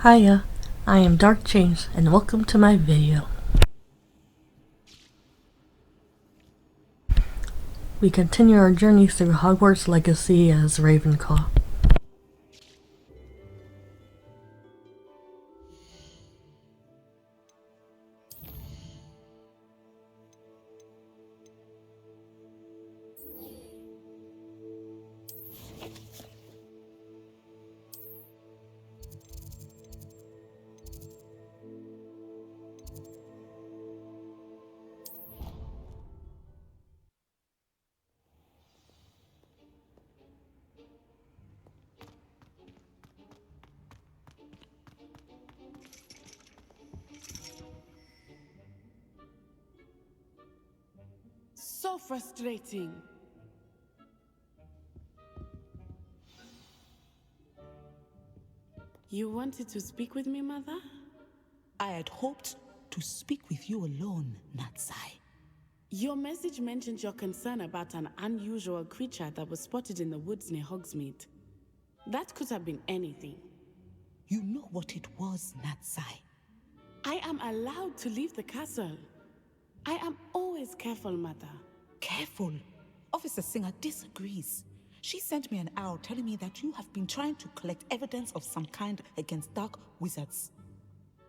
Hiya, I am Dark Chains, and welcome to my video. We continue our journey through Hogwarts Legacy as Ravenclaw. So frustrating. You wanted to speak with me, Mother? I had hoped to speak with you alone, Natsai. Your message mentioned your concern about an unusual creature that was spotted in the woods near Hogsmeade. That could have been anything. You know what it was, Natsai. I am allowed to leave the castle. I am always careful, Mother. Careful. Officer Singer disagrees. She sent me an owl telling me that you have been trying to collect evidence of some kind against dark wizards.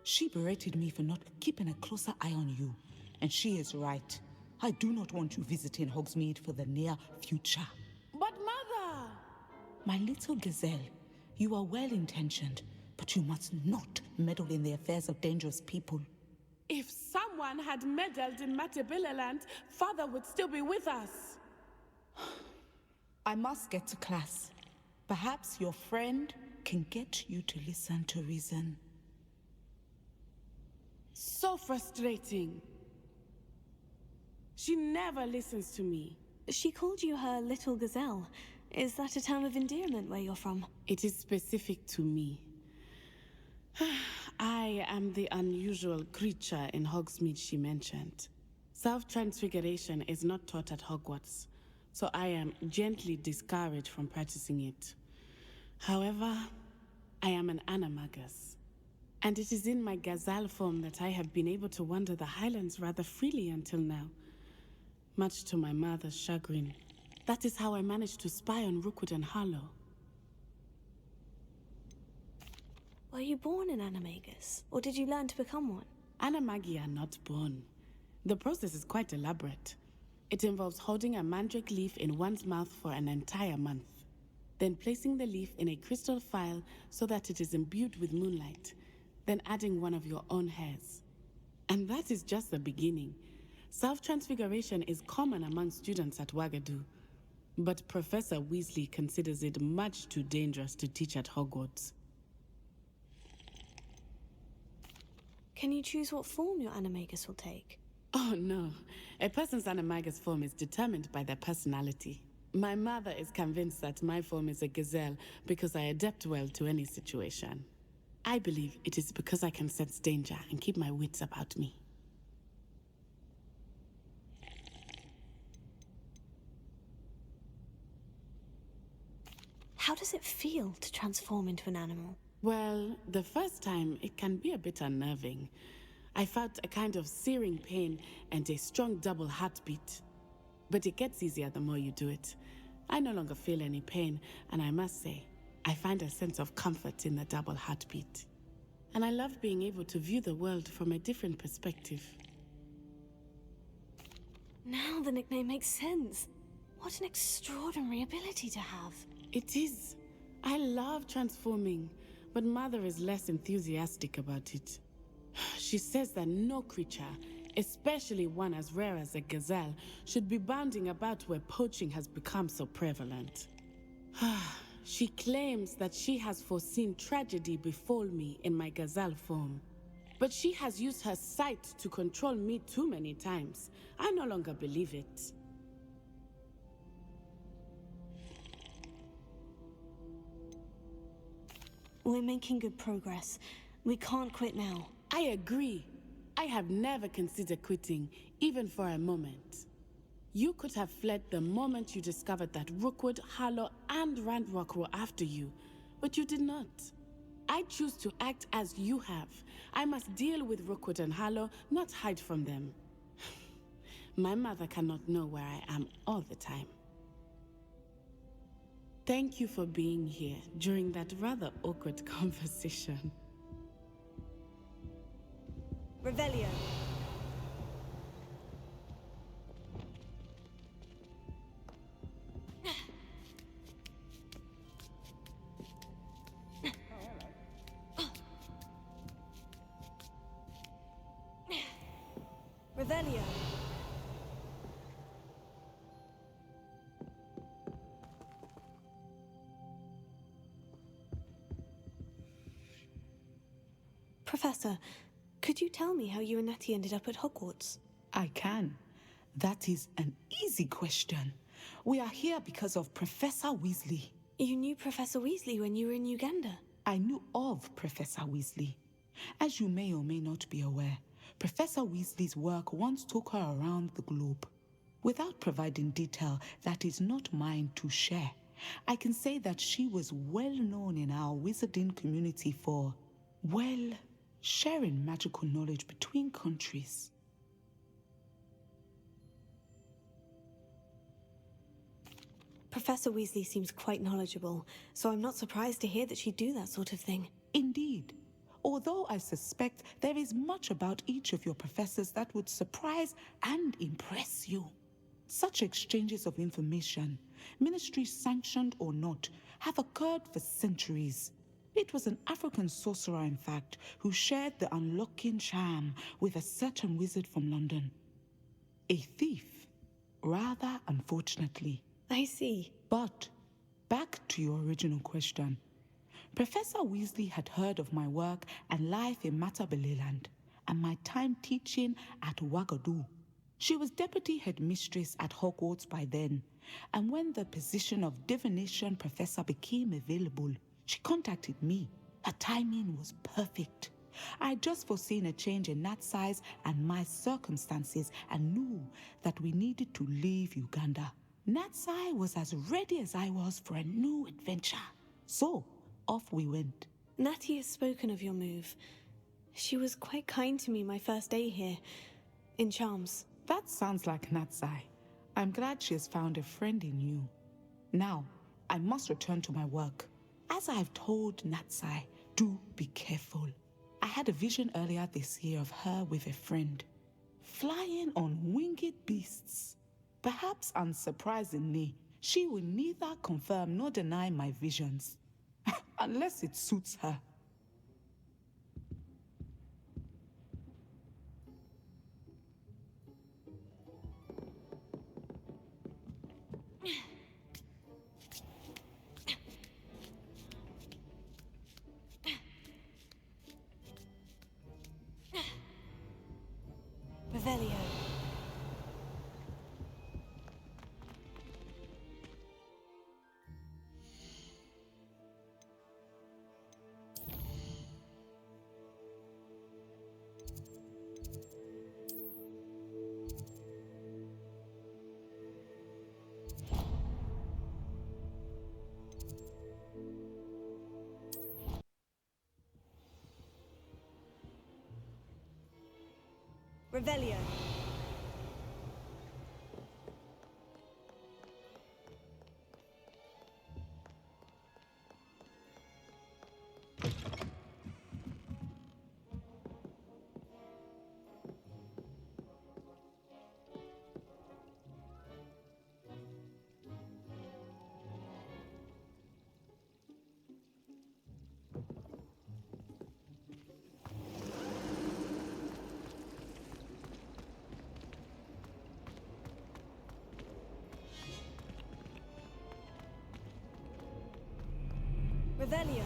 She berated me for not keeping a closer eye on you. And she is right. I do not want you visiting Hogsmeade for the near future. But Mother! My little gazelle, you are well-intentioned, but you must not meddle in the affairs of dangerous people. If someone had meddled in Matabeleland, Father would still be with us. I must get to class. Perhaps your friend can get you to listen to reason. So frustrating. She never listens to me. She called you her little gazelle. Is that a term of endearment where you're from? It is specific to me. I am the unusual creature in Hogsmeade she mentioned. Self-transfiguration is not taught at Hogwarts, so I am gently discouraged from practicing it. However, I am an animagus, and it is in my gazelle form that I have been able to wander the Highlands rather freely until now, much to my mother's chagrin. That is how I managed to spy on Rookwood and Harlow. Were you born an animagus, or did you learn to become one? Animagi are not born. The process is quite elaborate. It involves holding a mandrake leaf in one's mouth for an entire month, then placing the leaf in a crystal phial so that it is imbued with moonlight, then adding one of your own hairs. And that is just the beginning. Self-transfiguration is common among students at Wagadu, but Professor Weasley considers it much too dangerous to teach at Hogwarts. Can you choose what form your animagus will take? Oh no, a person's animagus form is determined by their personality. My mother is convinced that my form is a gazelle because I adapt well to any situation. I believe it is because I can sense danger and keep my wits about me. How does it feel to transform into an animal? Well, the first time it can be a bit unnerving. I felt a kind of searing pain and a strong double heartbeat. But it gets easier the more you do it. I no longer feel any pain, and I must say, I find a sense of comfort in the double heartbeat. And I love being able to view the world from a different perspective. Now the nickname makes sense. What an extraordinary ability to have. It is. I love transforming, but Mother is less enthusiastic about it. She says that no creature, especially one as rare as a gazelle, should be bounding about where poaching has become so prevalent. She claims that she has foreseen tragedy befall me in my gazelle form. But she has used her sight to control me too many times. I no longer believe it. We're making good progress. We can't quit now. I agree. I have never considered quitting, even for a moment. You could have fled the moment you discovered that Rookwood, Harlow, and Randrock were after you, but you did not. I choose to act as you have. I must deal with Rookwood and Harlow, not hide from them. My mother cannot know where I am all the time. Thank you for being here during that rather awkward conversation. Revelio. Revelio. Professor, could you tell me how you and Natty ended up at Hogwarts? I can. That is an easy question. We are here because of Professor Weasley. You knew Professor Weasley when you were in Uganda. I knew of Professor Weasley. As you may or may not be aware, Professor Weasley's work once took her around the globe. Without providing detail that is not mine to share, I can say that she was well known in our wizarding community for, well, sharing magical knowledge between countries. Professor Weasley seems quite knowledgeable, so I'm not surprised to hear that she'd do that sort of thing. Indeed. Although I suspect there is much about each of your professors that would surprise and impress you. Such exchanges of information, ministry sanctioned or not, have occurred for centuries. It was an African sorcerer, in fact, who shared the unlocking charm with a certain wizard from London. A thief, rather unfortunately. I see. But back to your original question. Professor Weasley had heard of my work and life in Matabeleland and my time teaching at Wagadu. She was deputy headmistress at Hogwarts by then, and when the position of divination professor became available, she contacted me. Her timing was perfect. I had just foreseen a change in Nat's size and my circumstances and knew that we needed to leave Uganda. Natsai was as ready as I was for a new adventure. So, off we went. Natty has spoken of your move. She was quite kind to me my first day here, in Charms. That sounds like Natsai. I'm glad she has found a friend in you. Now, I must return to my work. As I've told Natsai, do be careful. I had a vision earlier this year of her with a friend, flying on winged beasts. Perhaps unsurprisingly, she will neither confirm nor deny my visions, unless it suits her. Revelio. Revelio. Revelio.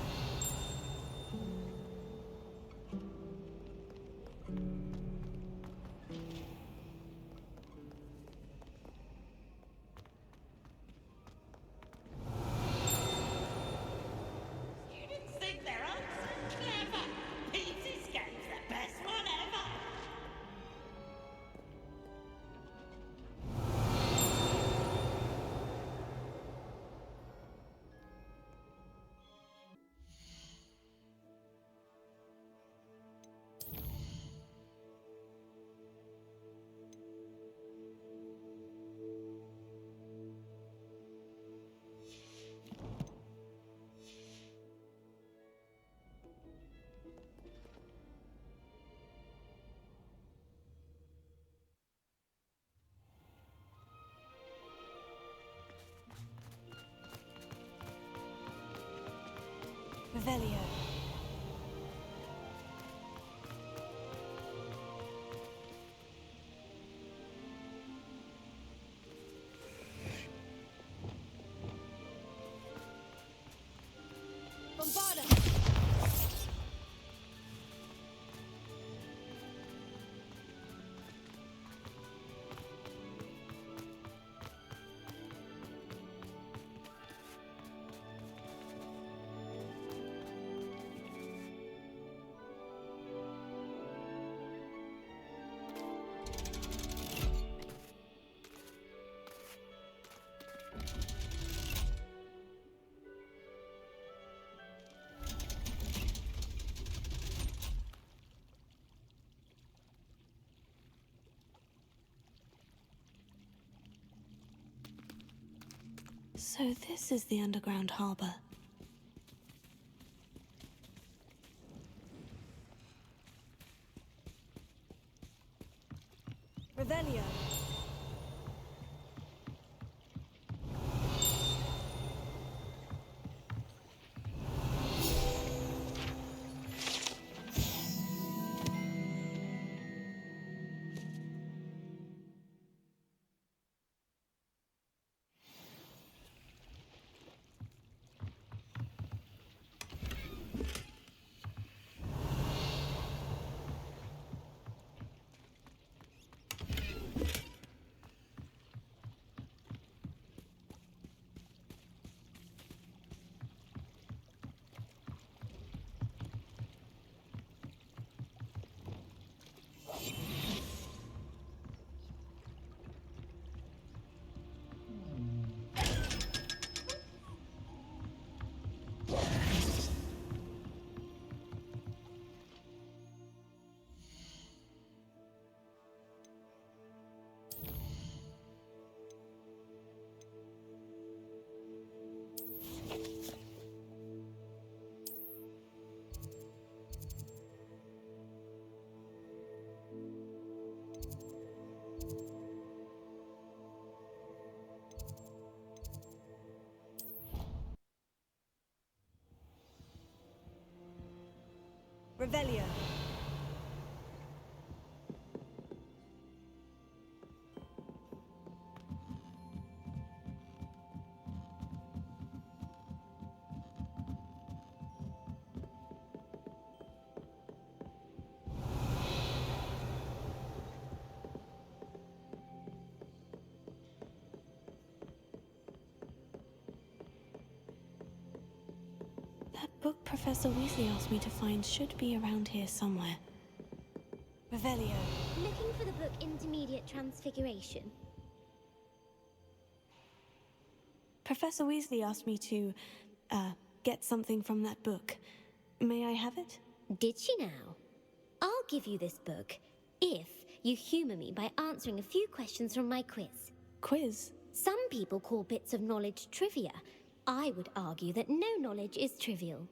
Students think their answers clever. Pete's game's the best one ever. Revelio. Bombarda. So this is the underground harbor. Revelio. Revelio. That book Professor Weasley asked me to find should be around here somewhere. Revelio. Looking for the book Intermediate Transfiguration. Professor Weasley asked me to, get something from that book. May I have it? Did she now? I'll give you this book if you humour me by answering a few questions from my quiz. Quiz? Some people call bits of knowledge trivia. I would argue that no knowledge is trivial.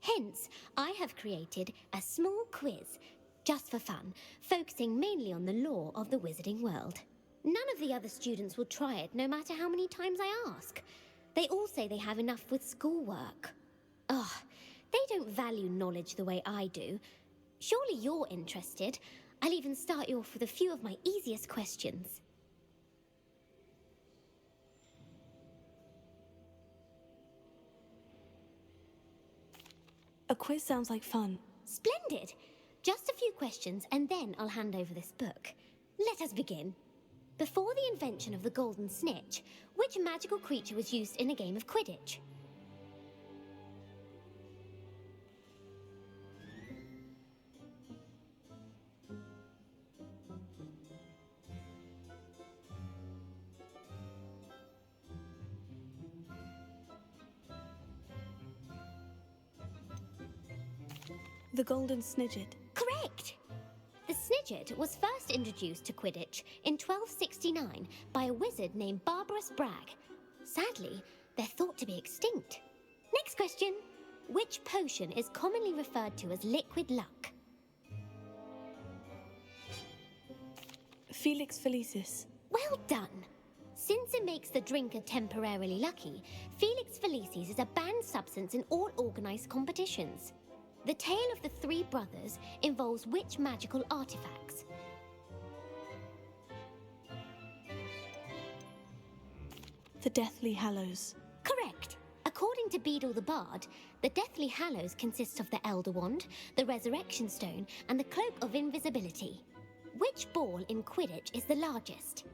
Hence, I have created a small quiz, just for fun, focusing mainly on the lore of the wizarding world. None of the other students will try it, no matter how many times I ask. They all say they have enough with schoolwork. Ugh, they don't value knowledge the way I do. Surely you're interested. I'll even start you off with a few of my easiest questions. A quiz sounds like fun. Splendid! Just a few questions, and then I'll hand over this book. Let us begin. Before the invention of the golden snitch, which magical creature was used in a game of Quidditch? The Golden Snidget. Correct! The Snidget was first introduced to Quidditch in 1269 by a wizard named Barbarous Bragg. Sadly, they're thought to be extinct. Next question. Which potion is commonly referred to as liquid luck? Felix Felicis. Well done. Since it makes the drinker temporarily lucky, Felix Felicis is a banned substance in all organized competitions. The tale of the three brothers involves which magical artifacts? The Deathly Hallows. Correct. According to Beadle the Bard, the Deathly Hallows consists of the Elder Wand, the Resurrection Stone, and the Cloak of Invisibility. Which ball in Quidditch is the largest?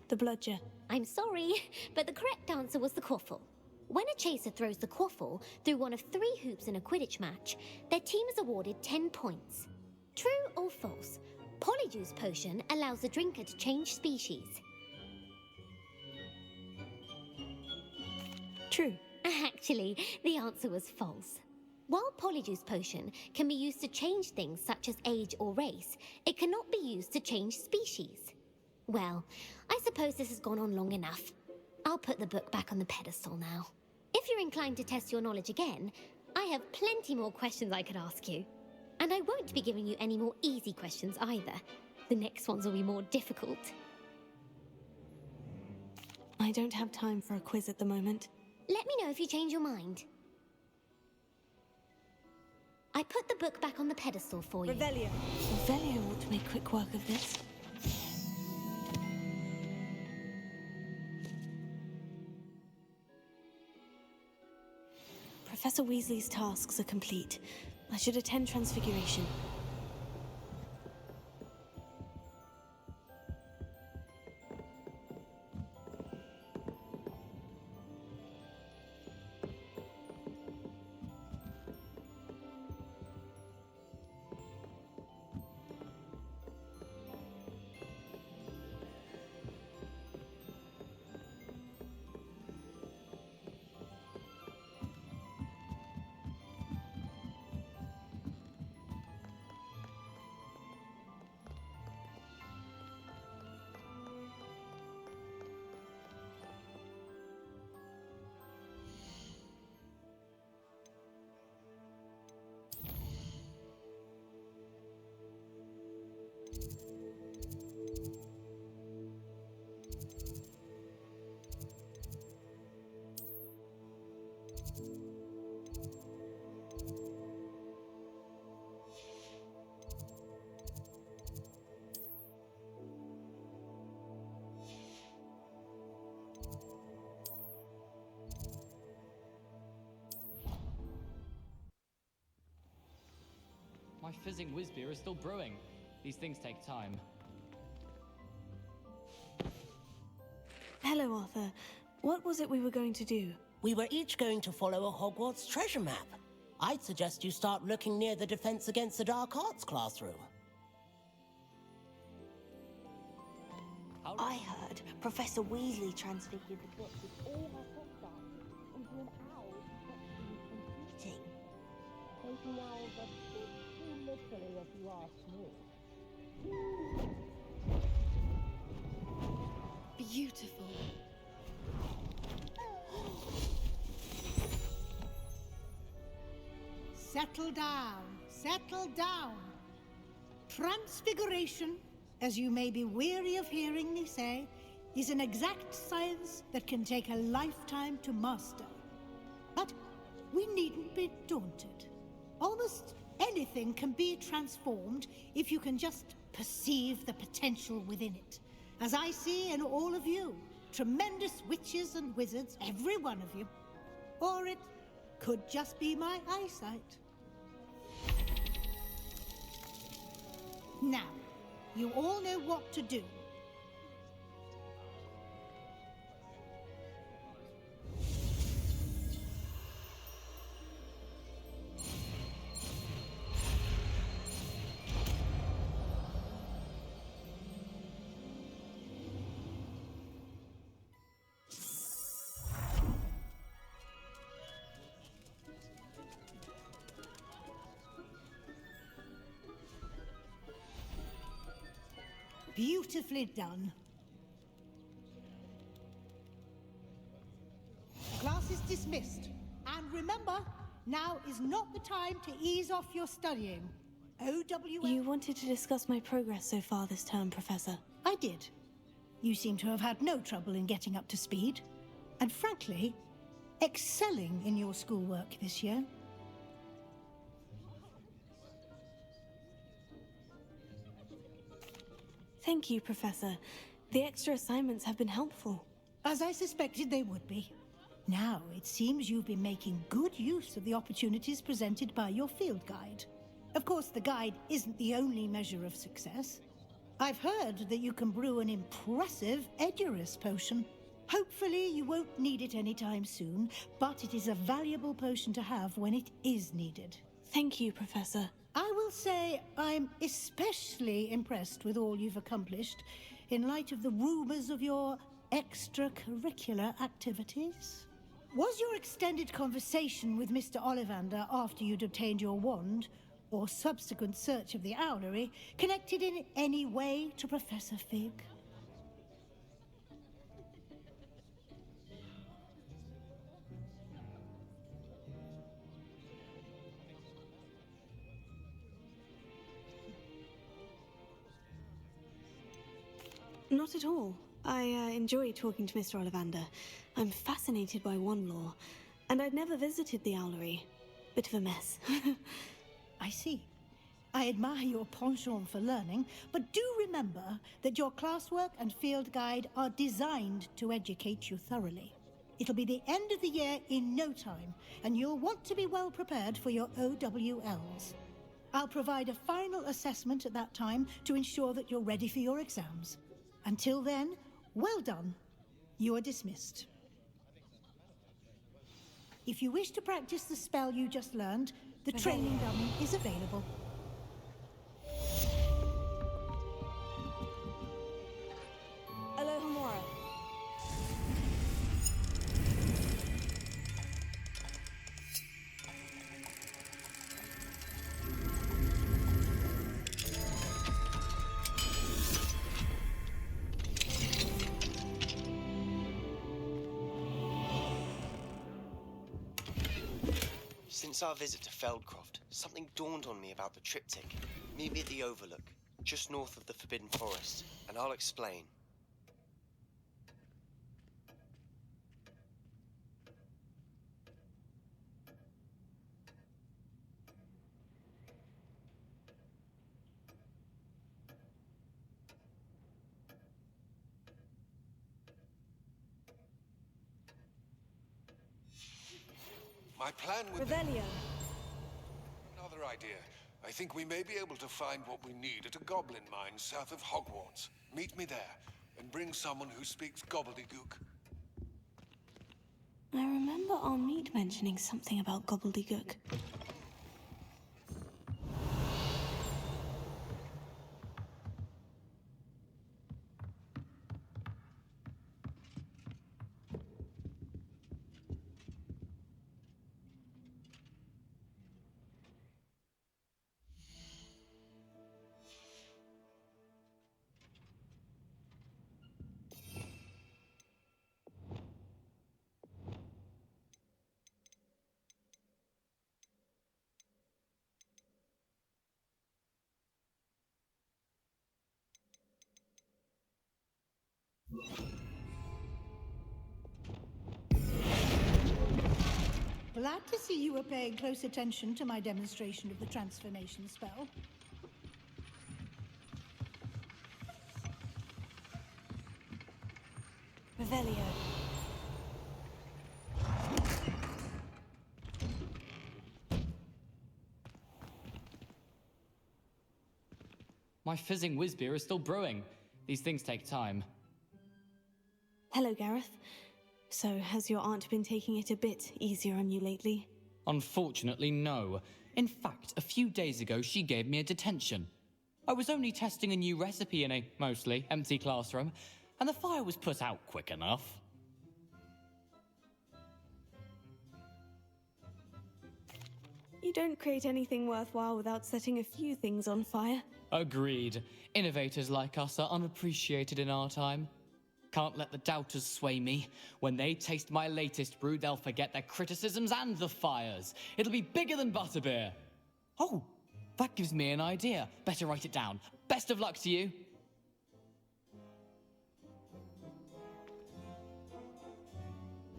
The Bludger. I'm sorry, but the correct answer was the Quaffle. When a chaser throws the Quaffle through one of 3 hoops in a Quidditch match, their team is awarded 10 points. True or false? Polyjuice Potion allows the drinker to change species. True. Actually, the answer was false. While Polyjuice Potion can be used to change things such as age or race, it cannot be used to change species. Well, I suppose this has gone on long enough. I'll put the book back on the pedestal now. If you're inclined to test your knowledge again, I have plenty more questions I could ask you. And I won't be giving you any more easy questions either. The next ones will be more difficult. I don't have time for a quiz at the moment. Let me know if you change your mind. I put the book back on the pedestal for you. Revelio. Revelio ought to make quick work of this. Professor Weasley's tasks are complete. I should attend Transfiguration. My fizzing whiz beer is still brewing. These things take time. Hello, Arthur. What was it we were going to do? We were each going to follow a Hogwarts treasure map. I'd suggest you start looking near the Defense Against the Dark Arts classroom. I heard Professor Weasley transfigured the book with all her hostiles into an owl competing. Taking owls a bit too literally, if you ask me. Beautiful. Settle down, settle down. Transfiguration, as you may be weary of hearing me say, is an exact science that can take a lifetime to master. But we needn't be daunted. Almost anything can be transformed if you can just perceive the potential within it. As I see in all of you, tremendous witches and wizards, every one of you. Or it could just be my eyesight. Now, you all know what to do. Beautifully done. Class is dismissed. And remember, now is not the time to ease off your studying. OWL... You wanted to discuss my progress so far this term, Professor. I did. You seem to have had no trouble in getting up to speed. And frankly, excelling in your schoolwork this year. Thank you, Professor. The extra assignments have been helpful. As I suspected they would be. Now, it seems you've been making good use of the opportunities presented by your field guide. Of course, the guide isn't the only measure of success. I've heard that you can brew an impressive Edurus potion. Hopefully, you won't need it anytime soon, but it is a valuable potion to have when it is needed. Thank you, Professor. I will say I'm especially impressed with all you've accomplished in light of the rumors of your extracurricular activities. Was your extended conversation with Mr. Ollivander after you'd obtained your wand, or subsequent search of the owlery, connected in any way to Professor Fig? Not at all. I enjoy talking to Mr. Ollivander. I'm fascinated by wand lore, and I'd never visited the owlery. Bit of a mess. I see. I admire your penchant for learning, but do remember that your classwork and field guide are designed to educate you thoroughly. It'll be the end of the year in no time, and you'll want to be well prepared for your OWLs. I'll provide a final assessment at that time to ensure that you're ready for your exams. Until then, well done. You are dismissed. If you wish to practice the spell you just learned, the training dummy is available. Alohomora. Since our visit to Feldcroft, something dawned on me about the triptych. Meet me at the Overlook, just north of the Forbidden Forest, and I'll explain. My plan with Revelio. Another idea. I think we may be able to find what we need at a goblin mine south of Hogwarts. Meet me there, and bring someone who speaks gobbledygook. I remember our meet mentioning something about gobbledygook. Glad to see you were paying close attention to my demonstration of the transformation spell. Revelio. My fizzing whiz-beer is still brewing. These things take time. Hello, Gareth. So, has your aunt been taking it a bit easier on you lately? Unfortunately, no. In fact, a few days ago, she gave me a detention. I was only testing a new recipe in a mostly empty classroom, and the fire was put out quick enough. You don't create anything worthwhile without setting a few things on fire. Agreed. Innovators like us are unappreciated in our time. Can't let the doubters sway me. When they taste my latest brew, they'll forget their criticisms and the fires. It'll be bigger than butterbeer. Oh, that gives me an idea. Better write it down. Best of luck to you.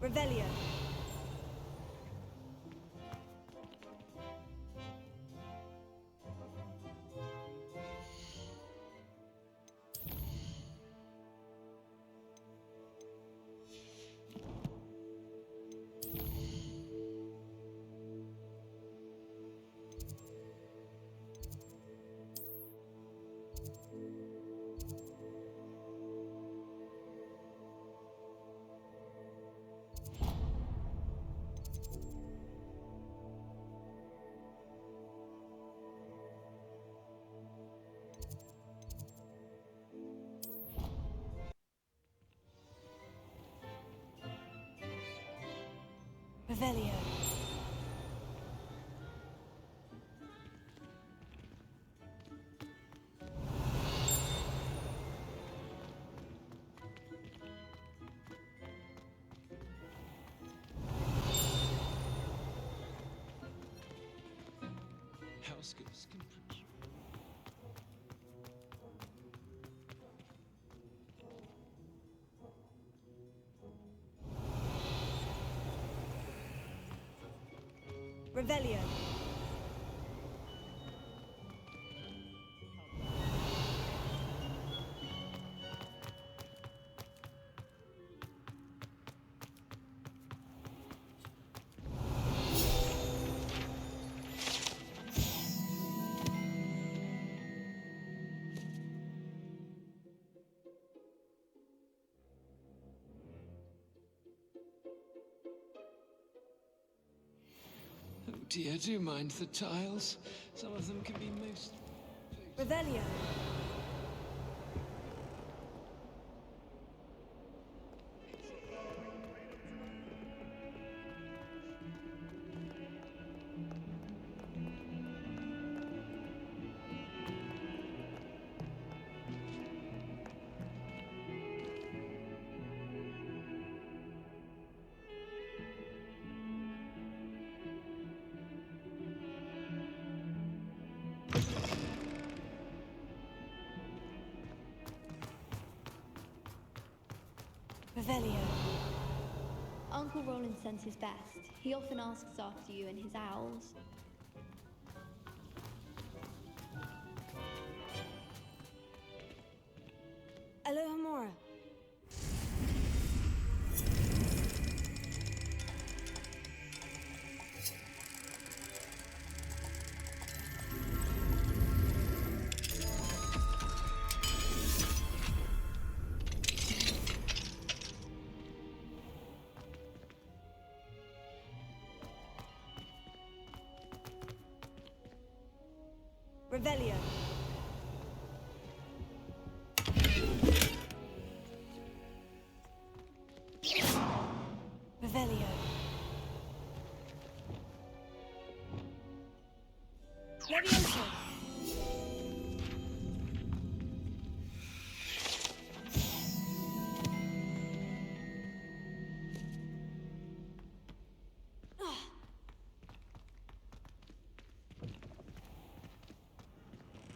Revelio. Revelio. House ghosts can produce. Revelio. Oh dear, do mind the tiles. Some of them can be most... Revelio. Revelio. Uncle Roland sends his best. He often asks after you and his owls. Alohomora. Revelio. Revelio. Levioso.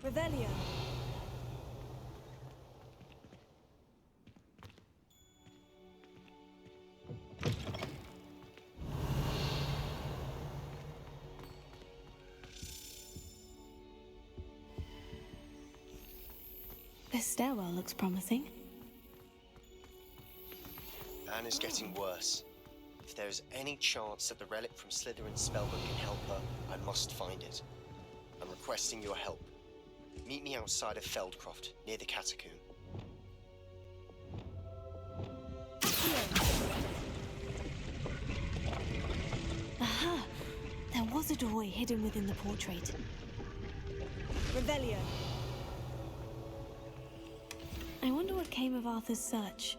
Revelio. This stairwell looks promising. Anna's getting worse. If there is any chance that the relic from Slytherin's spellbook can help her, I must find it. I'm requesting your help. Meet me outside of Feldcroft, near the catacomb. Aha! There was a doorway hidden within the portrait. Revelio. I wonder what came of Arthur's search.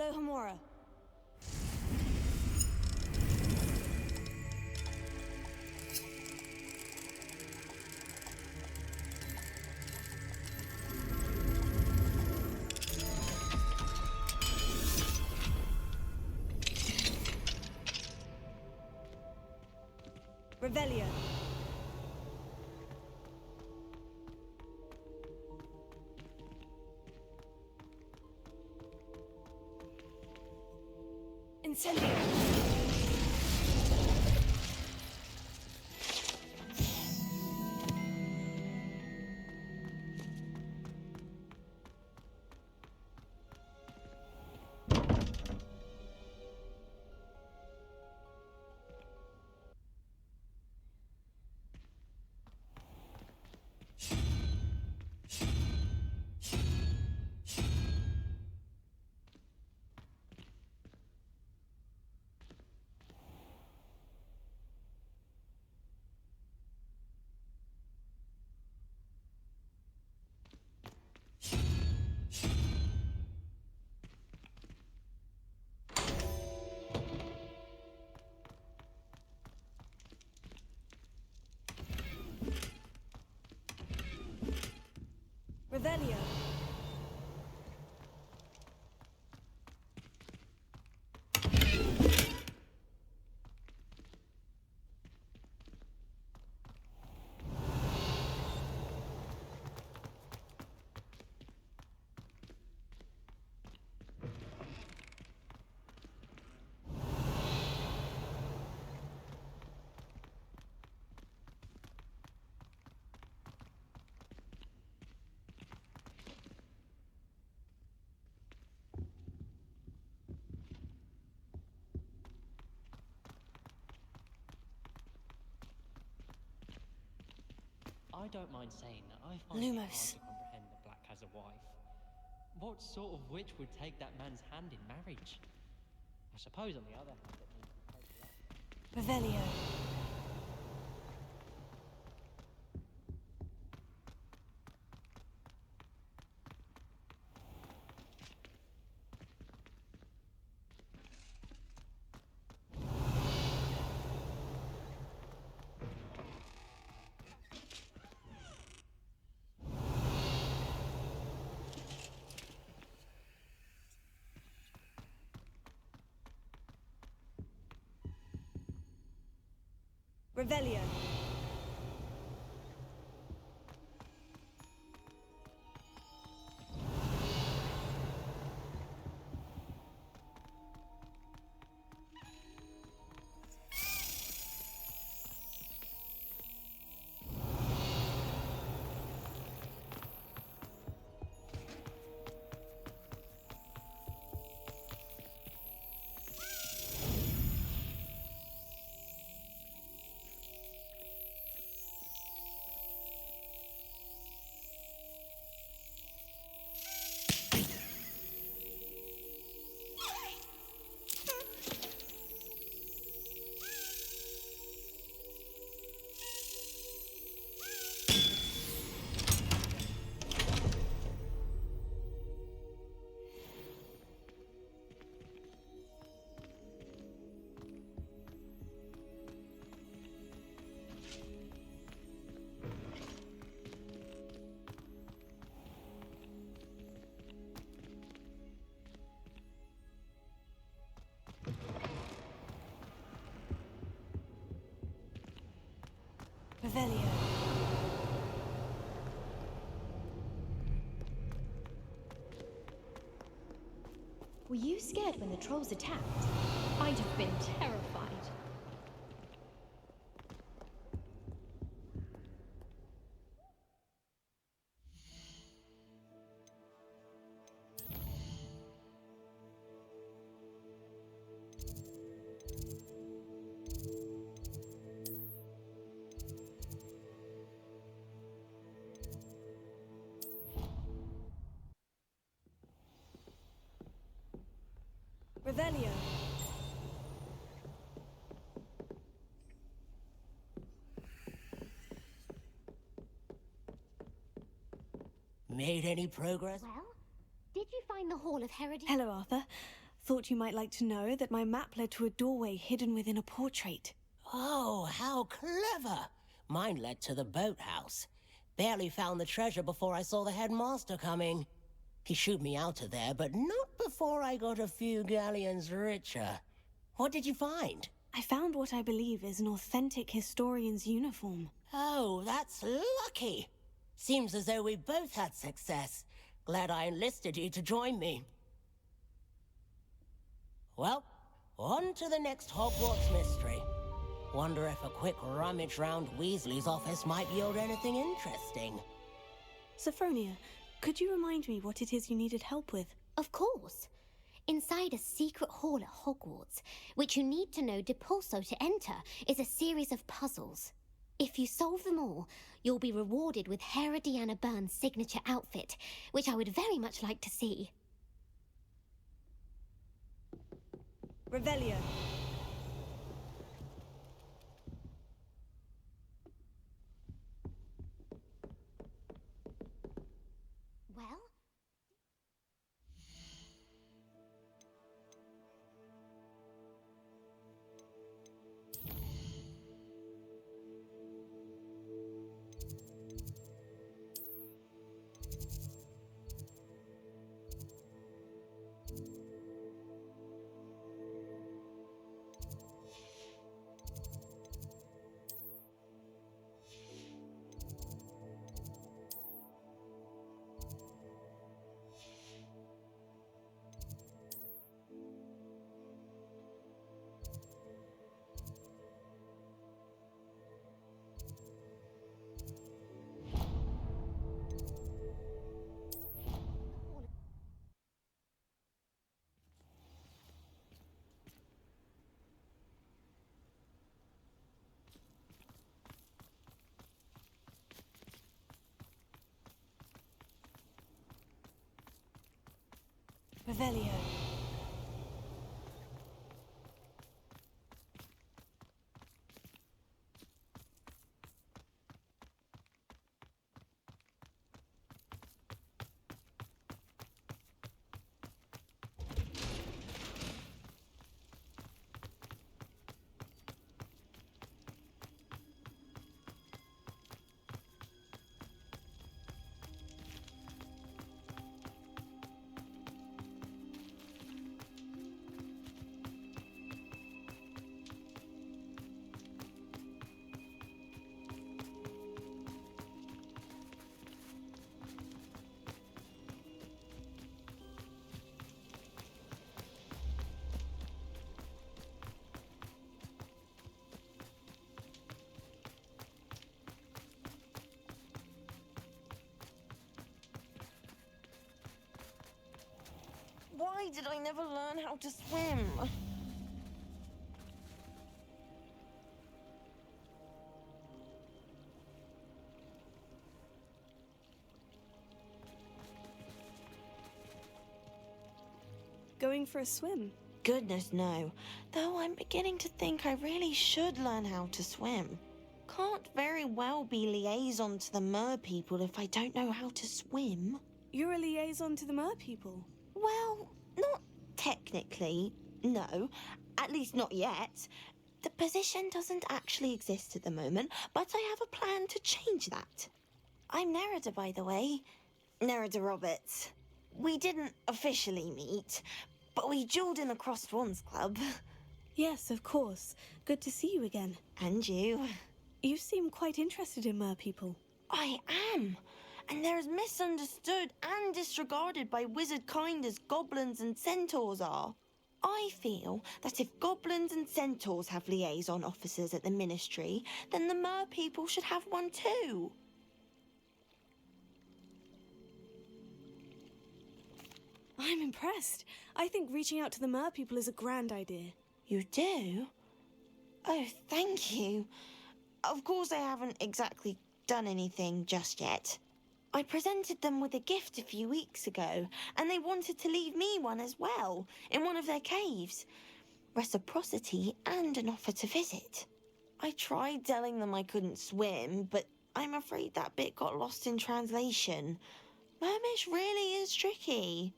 Alohomora. Revelio. Incendio. Revelio. I don't mind saying that I find it hard Lumos. to comprehend that Black has a wife. What sort of witch would take that man's hand in marriage? I suppose, on the other hand, it means he takes her up. Revelio. Revelio. Revelio. Were you scared when the trolls attacked? I'd have been terrified. Revelio. Made any progress? Well, did you find the Hall of Heredity? Hello, Arthur. Thought you might like to know that my map led to a doorway hidden within a portrait. Oh, how clever! Mine led to the boathouse. Barely found the treasure before I saw the headmaster coming. He shooed me out of there, but not before I got a few galleons richer. What did you find? I found what I believe is an authentic historian's uniform. Oh, that's lucky. Seems as though we both had success. Glad I enlisted you to join me. Well, on to the next Hogwarts mystery. Wonder if a quick rummage round Weasley's office might yield anything interesting. Sophronia, could you remind me what it is you needed help with? Of course. Inside a secret hall at Hogwarts, which you need to know Depulso to enter, is a series of puzzles. If you solve them all, you'll be rewarded with Herodiana Byrne's signature outfit, which I would very much like to see. Revelio. Well? Revelio. Why did I never learn how to swim? Going for a swim? Goodness, no. Though I'm beginning to think I really should learn how to swim. Can't very well be liaison to the mer people if I don't know how to swim. You're a liaison to the mer people? Well, not technically, no. At least not yet. The position doesn't actually exist at the moment, but I have a plan to change that. I'm Nerida, by the way. Nerida Roberts. We didn't officially meet, but we dueled in the Crossed Wands Club. Yes, of course. Good to see you again. And you. You seem quite interested in mer people. I am. And they're as misunderstood and disregarded by wizard kind as goblins and centaurs are. I feel that if goblins and centaurs have liaison officers at the Ministry, then the mer people should have one too. I'm impressed. I think reaching out to the mer people is a grand idea. You do? Oh, thank you. Of course I haven't exactly done anything just yet. I presented them with a gift a few weeks ago, and they wanted to leave me one as well, in one of their caves. Reciprocity and an offer to visit. I tried telling them I couldn't swim, but I'm afraid that bit got lost in translation. Mermish really is tricky.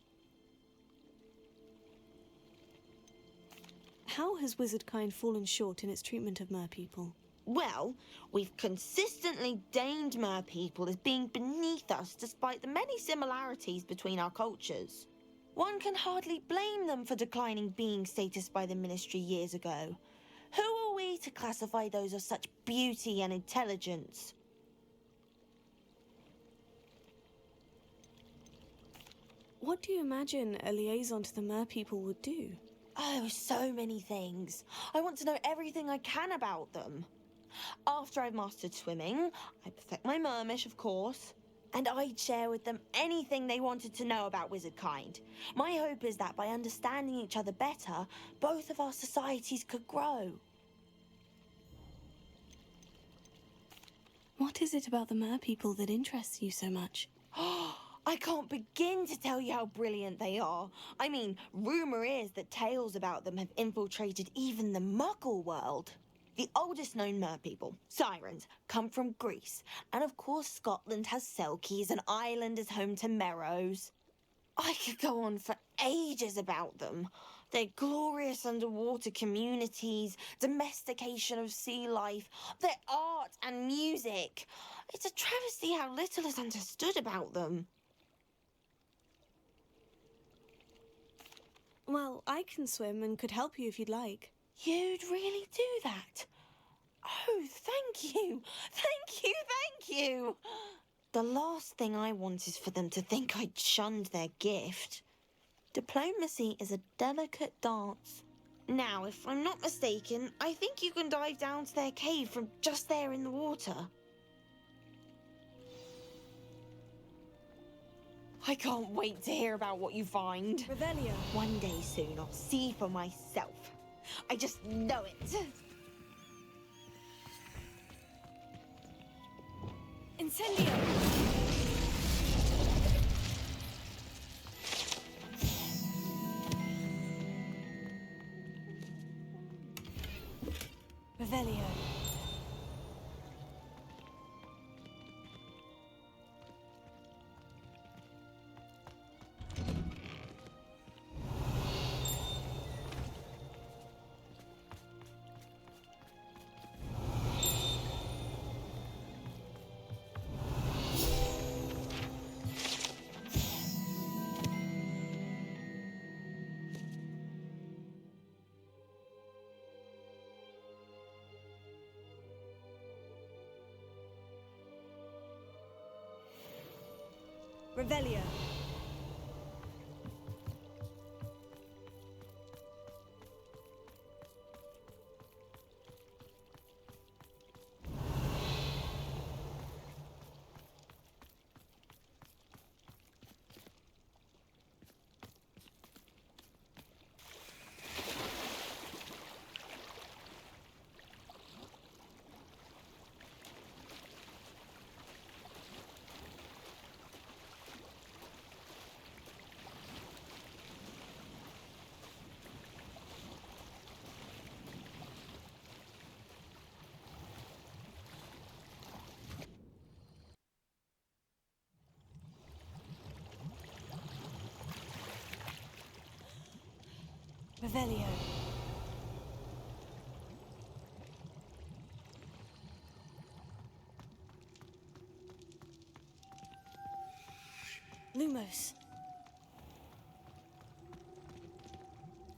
how has wizardkind fallen short in its treatment of merpeople? Well, we've consistently deemed merpeople as being beneath us despite the many similarities between our cultures. One can hardly blame them for declining being status by the Ministry years ago. Who are we to classify those of such beauty and intelligence? What do you imagine a liaison to the merpeople would do? Oh, so many things. I want to know everything I can about them. After I've mastered swimming, I perfect my mermish, of course, and I'd share with them anything they wanted to know about wizardkind. My hope is that by understanding each other better, both of our societies could grow. What is it about the merpeople that interests you so much? I can't begin to tell you how brilliant they are. I mean, rumour is that tales about them have infiltrated even the Muggle world. The oldest known merpeople, sirens, come from Greece. And of course Scotland has Selkies and Ireland is home to Merrows. I could go on for ages about them. Their glorious underwater communities, domestication of sea life, their art and music. It's a travesty how little is understood about them. Well, I can swim and could help you if you'd like. You'd really do that? Oh, thank you! Thank you, thank you! The last thing I want is for them to think I'd shunned their gift. Diplomacy is a delicate dance. Now, if I'm not mistaken, I think you can dive down to their cave from just there in the water. I can't wait to hear about what you find. Revelio. One day soon, I'll see for myself. I just know it. Incendio! Revelio. Revelio. Revelio. Lumos.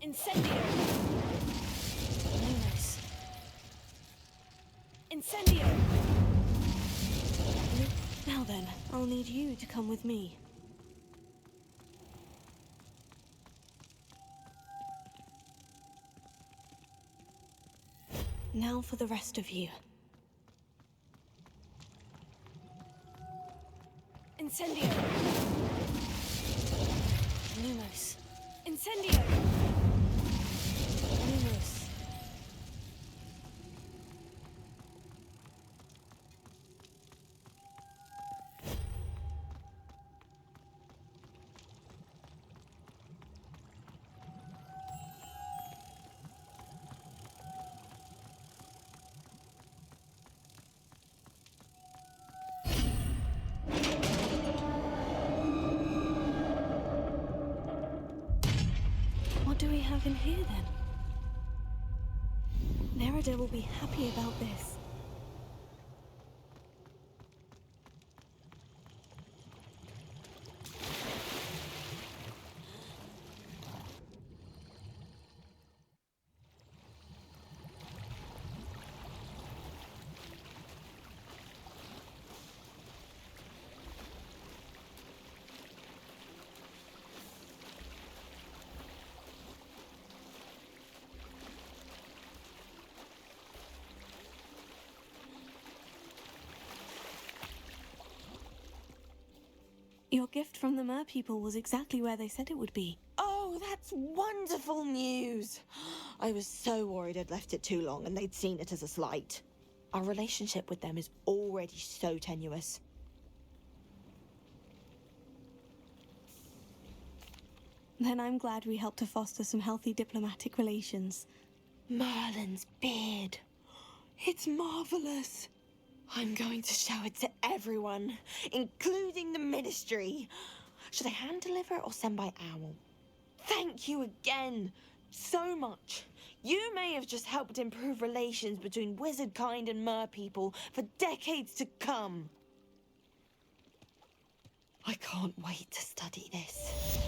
Incendio. Lumos. Incendio. Now then, I'll need you to come with me. Now for the rest of you. Incendio! Lumos. Incendio! Lumos. What do we have in here, then? Nerida will be happy about this. Your gift from the Mer people was exactly where they said it would be. Oh, that's wonderful news! I was so worried I'd left it too long and they'd seen it as a slight. Our relationship with them is already so tenuous. Then I'm glad we helped to foster some healthy diplomatic relations. Merlin's beard. It's marvelous. I'm going to show it to everyone, including the Ministry. Should I hand deliver or send by owl? Thank you again, so much. You may have just helped improve relations between wizard kind and mer people for decades to come. I can't wait to study this.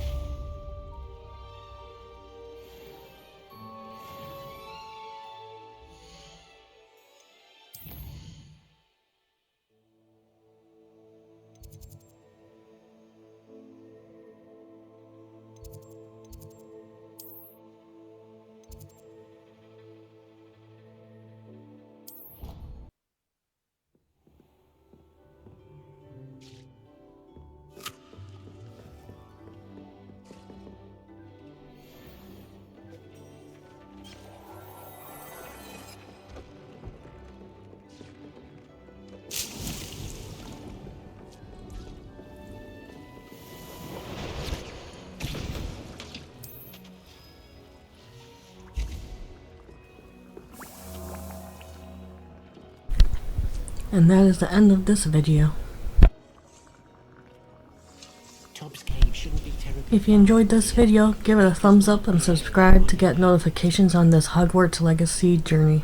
And that is the end of this video. If you enjoyed this video, give it a thumbs up and subscribe to get notifications on this Hogwarts Legacy journey.